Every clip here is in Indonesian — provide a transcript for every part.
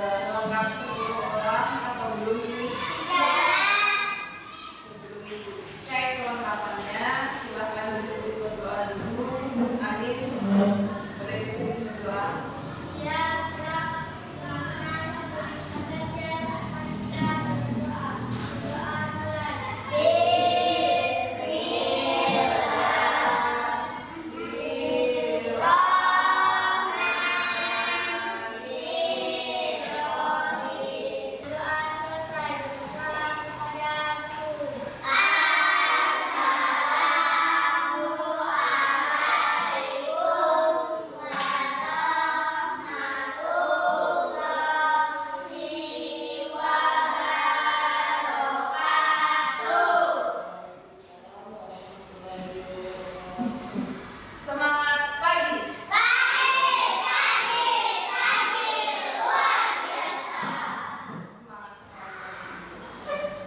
Sudah lengkap 10 orang atau belum ini? Sebelum ibu cek kelengkapannya, silahkan dulu berdoa dulu. Amin. Boleh ibu berdoa? Semangat pagi. Semangat sekali.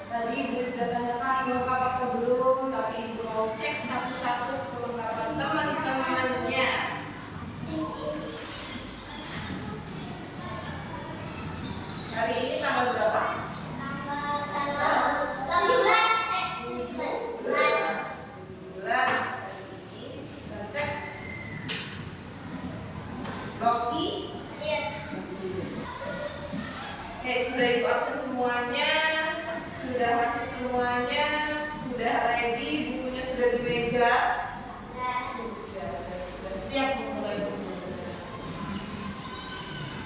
Tadi ibu sudah tanyakan lengkap atau belum, tapi ibu mau cek satu-satu kelengkapan teman-temannya. Hari ini tanggal berapa? Loki? Oke, sudah ibu absen semuanya, sudah masuk semuanya, sudah ready, bukunya sudah di meja, sudah siap memulai pembelajaran.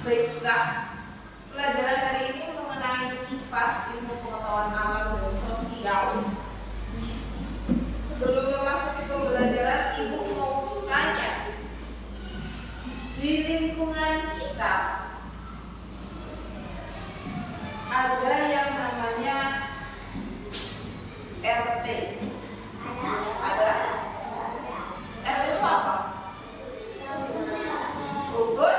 Baiklah, pelajaran hari ini mengenai IPAS, ilmu pengetahuan alam dan sosial. Sebelum memasuki pembelajaran, ibu mau tanya, di lingkungan kita ada yang namanya RT. Ada? RT itu apa? Rukun?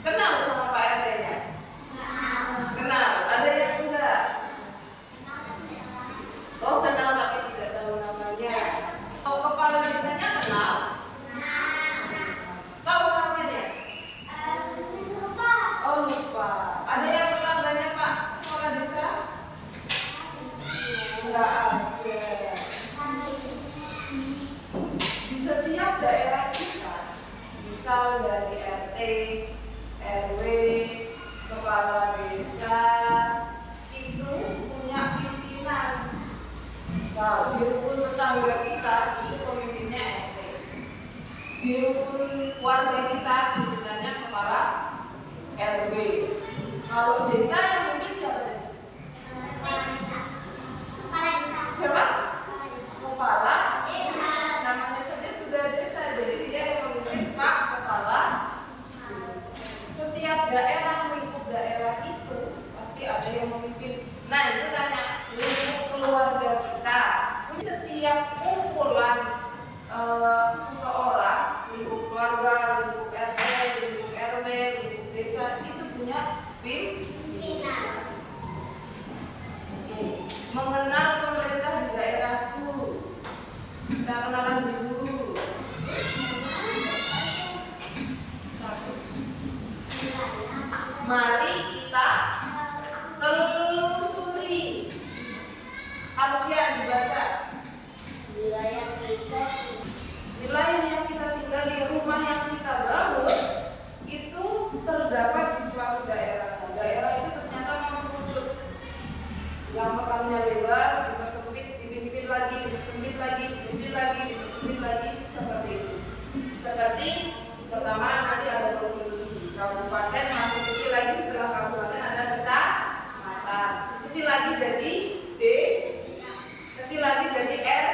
Kenal sama Pak RT-nya? Kenal. Ada yang enggak? Oh, kenal tapi tidak tahu namanya. Oh, kepala desanya kenal? Tahu namanya? Oh, lupa. Ada yang tetangganya Pak kepala desa? Enggak ada. Di setiap daerah kita, misal dari RT, RW, kepala desa, itu punya pimpinan. Misal di rukun tetangga kita itu pemimpinnya RT. Di rukun warga kita pimpinannya kepala RW. Kalau desa yang memimpin siapa? Siapa? Kepala desa. Namanya saja sudah desa, jadi dia yang memimpin Pak Kepala Desa. Setiap daerah, lingkup daerah itu pasti ada yang memimpin. Nah, itu tanya lingkup keluarga kita. Setiap kumpulan seseorang, lingkup keluarga, lingkup RT, lingkup RW, lingkup desa itu punya pimpinan. Oke, mengenal pemerintah di daerahku. Kita kenalan dulu. Satu. Mari kita telusuri. Alfian dibaca. Wilayah yang kita tinggali, rumah yang kita bangun itu terdapat di suatu daerah. Daerah itu ternyata mengerucut. Yang pertamanya lebar, dipersempit, dipimpin lagi, dipersempit lagi, dipimpin lagi, dipersempit lagi, seperti itu. Seperti pertama nanti ada provinsi, kabupaten, masih kecil lagi, setelah kabupaten ada kecamatan, kecil lagi jadi D, kecil lagi jadi R,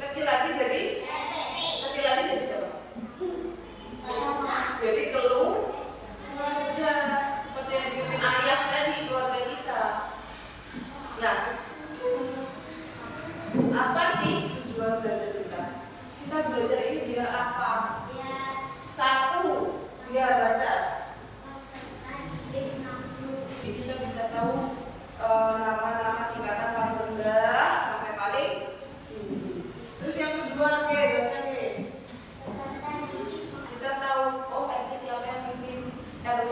kecil lagi jadi kecil lagi jadi siapa? Jadi keluarga, seperti yang dipimpin ayah tadi, keluarga kita. Nah, apa sih tujuan belajar kita? Kita belajar ini biar apa? Satu, siap baca. Jadi kita bisa tahu nama-nama tingkatan paling rendah sampai paling tinggi. Terus yang kedua, baca kita tahu, oh RT siapa yang mimpin, RW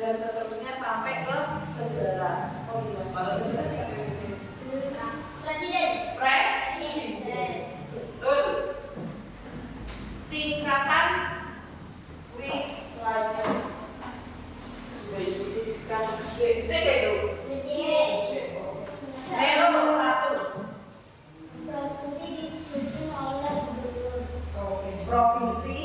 dan seterusnya sampai ke negara. Oh iya, kalau negara siapa yang pimpin? Presiden. Presiden. Betul. Tingkatan wilayah sudah dituliskan gede kayak itu. Nomor 1. Provinsi dipimpin oleh gubernur. Oke, provinsi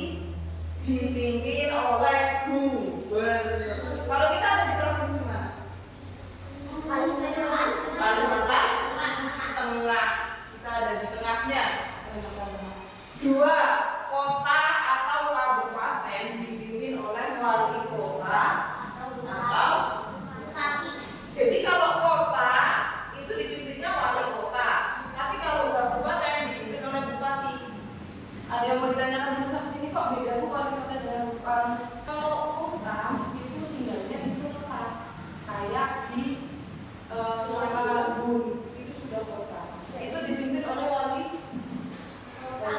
dipimpin oleh gubernur. Kalau kita ada di provinsi mana? Kalimantan Tengah. Kita ada di tengahnya. Dua, kota atau kabupaten dipimpin oleh wali kota atau jadi kalau kota itu dipimpinnya wali kota, tapi kalau kabupaten dipimpin oleh bupati. Ada yang mau ditanyakan dulu sampai sini kok beda wali kota dengan bupati? Kalau kota itu tinggalnya di kota, kayak di Kalibun itu sudah kota. Itu dipimpin oleh wali kota.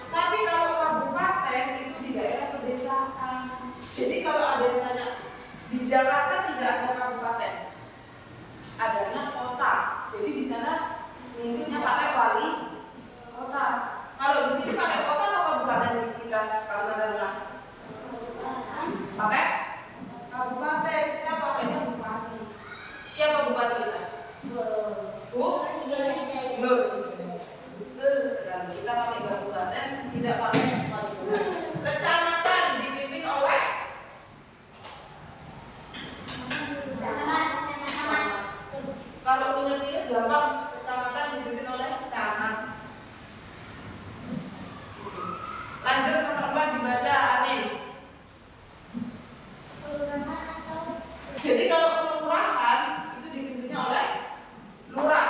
Tapi kalau kabupaten itu di daerah pedesaan. Jadi kalau ada yang tanya di Jakarta tidak ada kabupaten, adanya kota. Jadi di sana minggunya pakai wali kota. Kalau di sini pakai kota atau kabupaten di kita Kalimantan Tengah? Pakai kabupaten. Kita pakainya bupati. Siapa bupati kita? Bu? Nur. Betul sekali. Kita pakai kabupaten, tidak pakai wali kota. Kecamatan dipimpin oleh kalau ingat-ingat gampang, kecamatan dipimpin oleh camat. Lanjut nomor 4 dibaca Anin. Jadi kalau kelurahan itu dipimpinnya oleh lurah.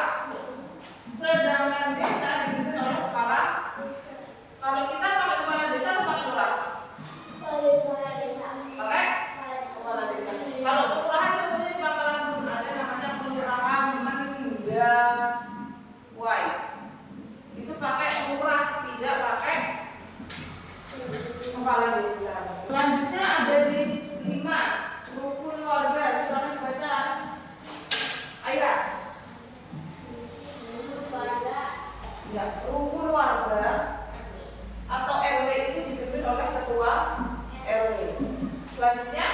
Sedangkan desa dipimpin oleh kepala. Kalau kita pakai kepala desa atau pakai lurah? Pakai kepala desa. Kalau kelurahan contohnya di Pangkalan Bun ada namanya kelurahan Mendawai. Itu pakai lurah, tidak pakai kepala desa. Selanjutnya ada di 5 rukun warga. Silakan dibaca. Aira. Ya, rukun warga atau RW itu dipimpin oleh ketua RW. Selanjutnya,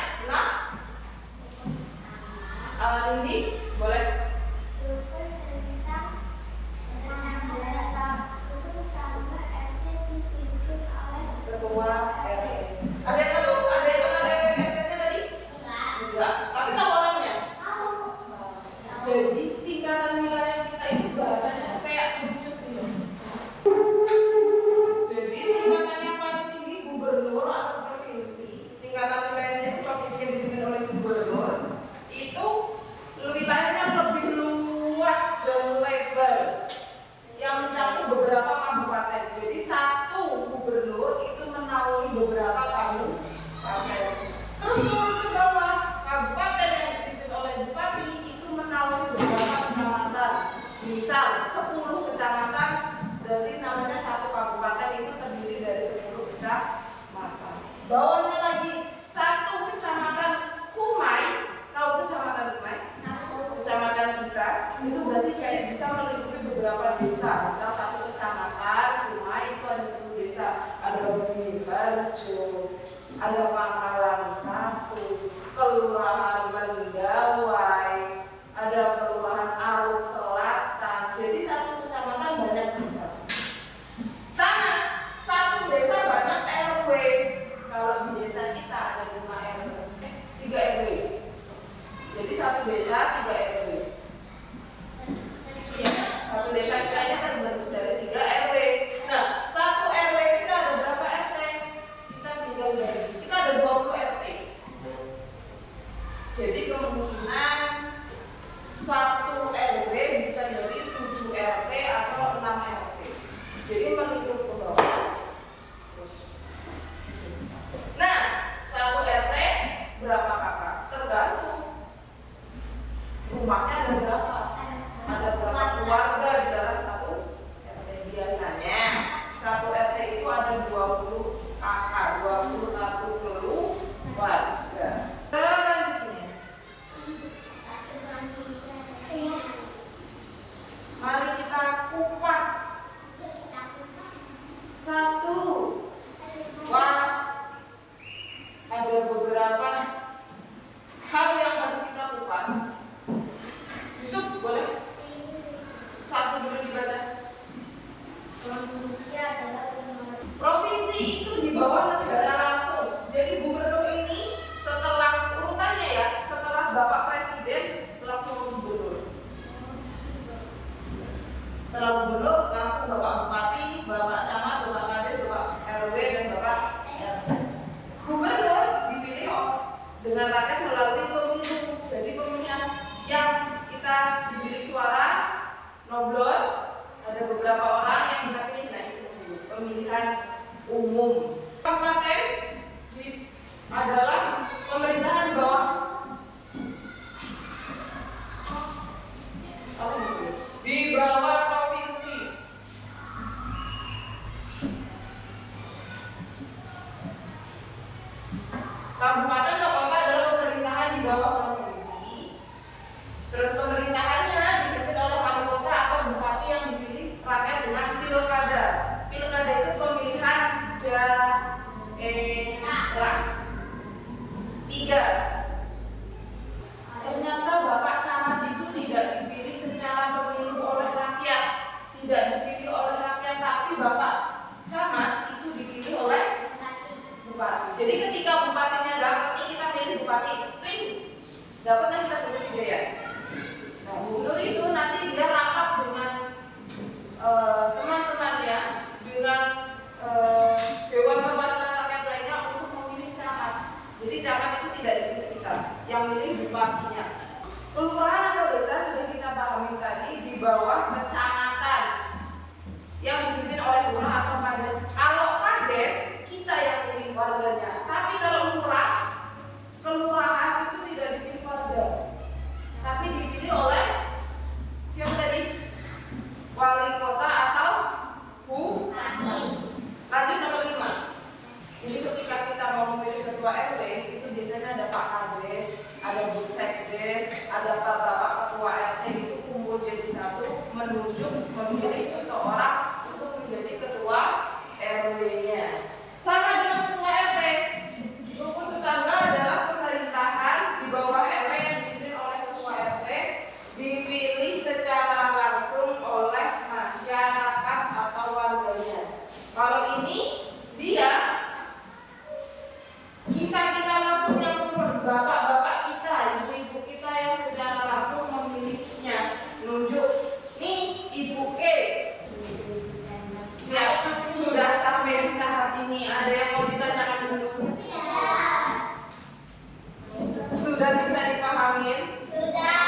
Nindi, boleh? Ketua RW. Ada yang kenal RW-nya tadi? Enggak. Tapi tahu orangnya? Jadi tingkatan wilayah kita itu bahasanya kayak kerucut gitu. Jadi tingkatan yang paling tinggi gubernur atau provinsi, tingkatan wilayahnya itu provinsi yang dipimpin oleh gubernur, itu wilayahnya lebih luas dan lebar yang mencakup beberapa kabupaten. Jadi satu gubernur itu menaungi beberapa kabupaten. Terus turun ke bawah, kabupaten yang dipimpin oleh bupati itu menaungi beberapa kecamatan. Misal 10 kecamatan, berarti namanya satu kabupaten itu terdiri dari 10 kecamatan. Bawahnya lagi satu kecamatan Kumai. Tahu kecamatan Kumai? Kecamatan kita itu berarti kayak bisa melingkupi beberapa desa. Misal satu kecamatan Kumai itu ada 10 desa. Ada Bumi Harjo, ada Pangkalan 1, Kelurahan Mendawai, ada Kelurahan Arut Selatan. Jadi satu kecamatan banyak desa. Sama satu desa banyak RW. Kalau di desa kita ada 5 RW, 3 RW. Jadi satu desa 3 RW. Iya, satu desa kita ini terbentuk dari 3 RW. Nah, satu RW kita ada berapa RT? Kita tinggal bagi. Kita ada 20 Setelah gubernur langsung Bapak Bupati, Bapak Camat, Bapak Kades, Bapak RW dan Bapak RT. Gubernur dipilih dengan rakyat melalui pemilu. Jadi pemilihan yang kita dibilik suara, noblos, ada beberapa orang yang kita pilih. Nah itu pemilihan umum. Kabupaten adalah pemerintahan di bawah provinsi. Kabupaten atau kota adalah pemerintahan di bawah provinsi. Terus pemerintahannya dipimpin oleh wali kota atau bupati yang dipilih rakyat dengan pilkada. Pilkada itu pemilihan daerah. 3. Ternyata Bapak Camat itu tidak dipilih secara pemilu oleh rakyat, tidak dipilih oleh rakyat, tapi Bapak Camat itu dipilih oleh bupati. Jadi ketika bupatinya dapat, kita pilih bupati, dapatnya kita pilih dia ya. Nah, gubernur itu nanti dia rapat dengan teman-temannya, dengan dewan perwakilan rakyat lainnya untuk memilih camat. Jadi camat itu tidak dipilih kita, yang milih bupatinya. Kelurahan atau desa sudah kita pahami tadi di bawah kecamatan yang dipimpin oleh lurah atau kades. Kalau kades kita yang pilih warganya, tapi kalau lurah, kelurahan itu tidak dipilih warga, tapi dipilih oleh siapa tadi? Wali kota atau bupati. Lanjut nomor 5. Jadi ketika kita mau memilih ketua RW itu biasanya ada Pak Kades, ada Bu Sekdes, ada Bapak Ketua RT itu kumpul jadi satu menunjuk memilih seseorang untuk menjadi ketua RW-nya. Sama dengan ketua RT. Rukun tetangga adalah pemerintahan di bawah RW yang dipimpin oleh ketua RT, dipilih secara langsung oleh masyarakat atau warganya. Kalau ini dia kita langsung yang bapak-bapak kita, ibu-ibu kita yang secara langsung memilihnya, nunjuk nih Ibu K. Siap, sudah sampai di tahap ini. Ada yang mau ditanyakan dulu? Sudah bisa dipahami? Sudah.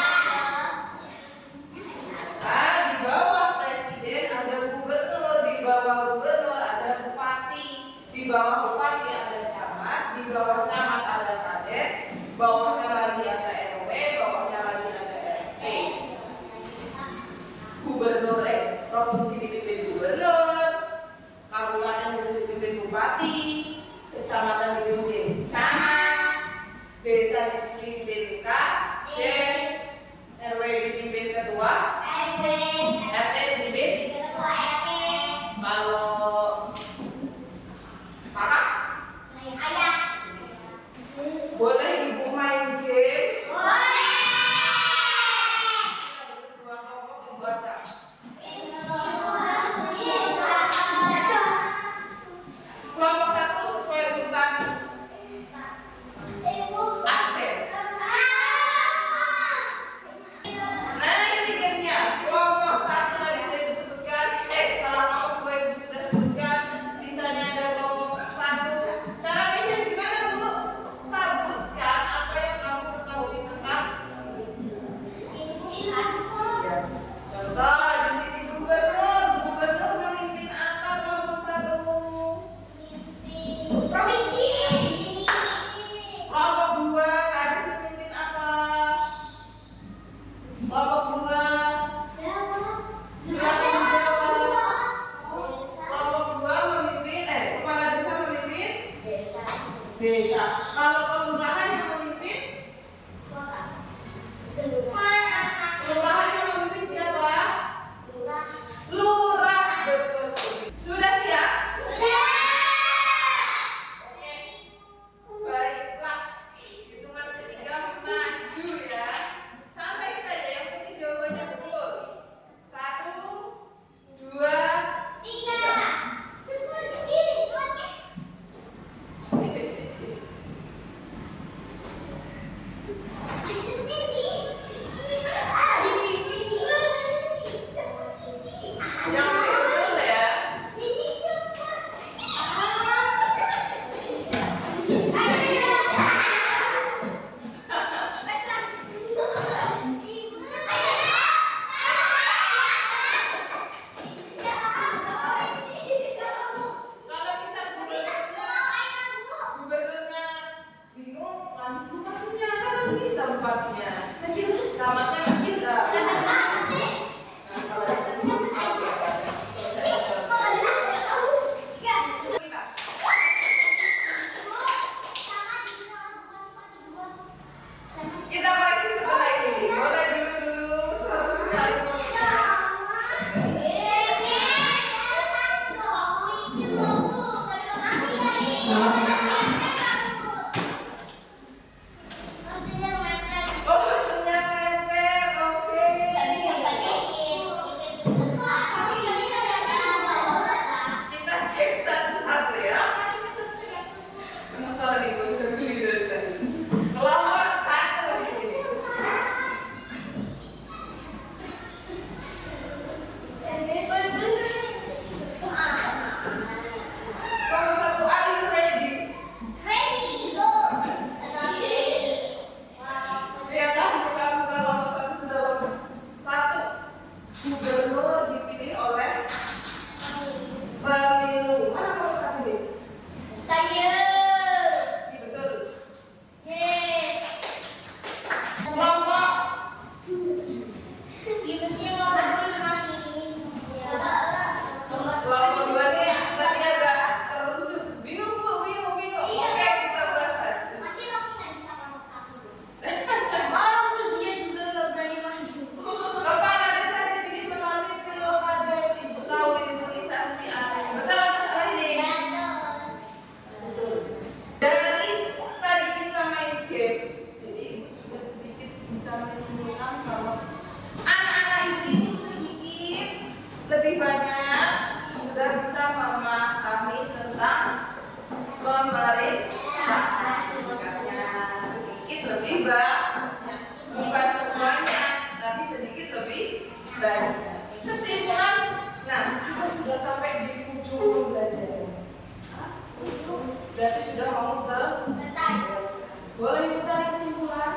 Di bawah presiden ada gubernur, di bawah gubernur ada bupati, di bawah bupati ada camat, di bawah camat ada kades, bawahnya lagi ada RW, bawahnya lagi ada RT. Gubernur provinsi dipimpin gubernur, kabupaten itu dipimpin bupati, kecamatan dipimpin camat, desa dipimpin kades, RW dipimpin ketua, RT dipimpin Ketua RT. kalau kakak Ayah. boleh ibu main Yang betul ya. Ini cepat. Kalau bisa gubernurnya bingung, lanjut gubernurnya kan masih bisa bupatinya. Camatnya masih bisa. Nah, kalau kita kita koreksi setelah ini. Boleh dulu seru sekali. Oh, tentunya mepet. Oke. Kita cek satu-satu ya. Masalah nih, gue sudah beli dari tadi. Kelompok satu di sini. Kelompok satu, are you ready? Lihatlah muka-muka kelompok satu sudah lulus. Satu, gubernur dipilih oleh pemilu. Mana kelompok satu ini? Ini betul. Kelompok kelompok dua nih tadi agak rusuh. Bingung Bu, bingung. Oke, kita bahas. Kapan ada saya dipilih melalui pilkada Ibu tahu ini tulisan si A. Betul atau salah ini? Betul. Dari tadi kita main games, jadi Ibu sudah sedikit bisa menyimpulkan kalau anak-anak Ibu ini sedikit lebih banyak sudah bisa memahami tentang pemerintahan. Tingkatnya sedikit lebih banyak, bukan semuanya, tapi sedikit lebih banyak. Kesimpulan, nah kita sudah sampai di ujung pembelajaran. Berarti sudah mau selesai. Boleh Ibu tarik kesimpulan?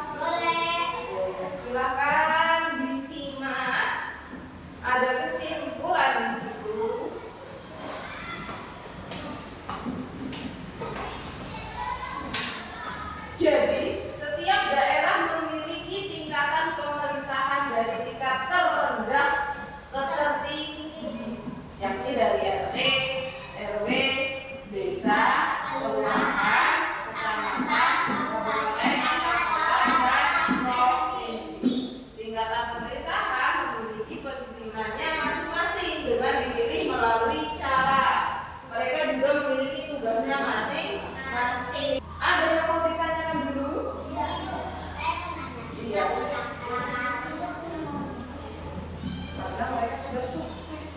Silakan disimak. Ada kesimpulan di situ. Jadi, setiap daerah memiliki tingkatan pemerintahan dari tingkat terendah ke tertinggi, yakni dari RT, RW, desa, kelurahan, kecamatan, kabupaten, kota, dan provinsi. Tingkatan pemerintahan memiliki pemimpinannya masing-masing dengan dipilih melalui cara. Mereka juga memiliki tugasnya masing-masing. Ada yang mau ditanyakan dulu? Iya. Karena mereka sudah sukses,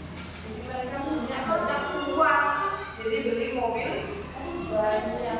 jadi mereka punya banyak uang, jadi beli mobil banyak.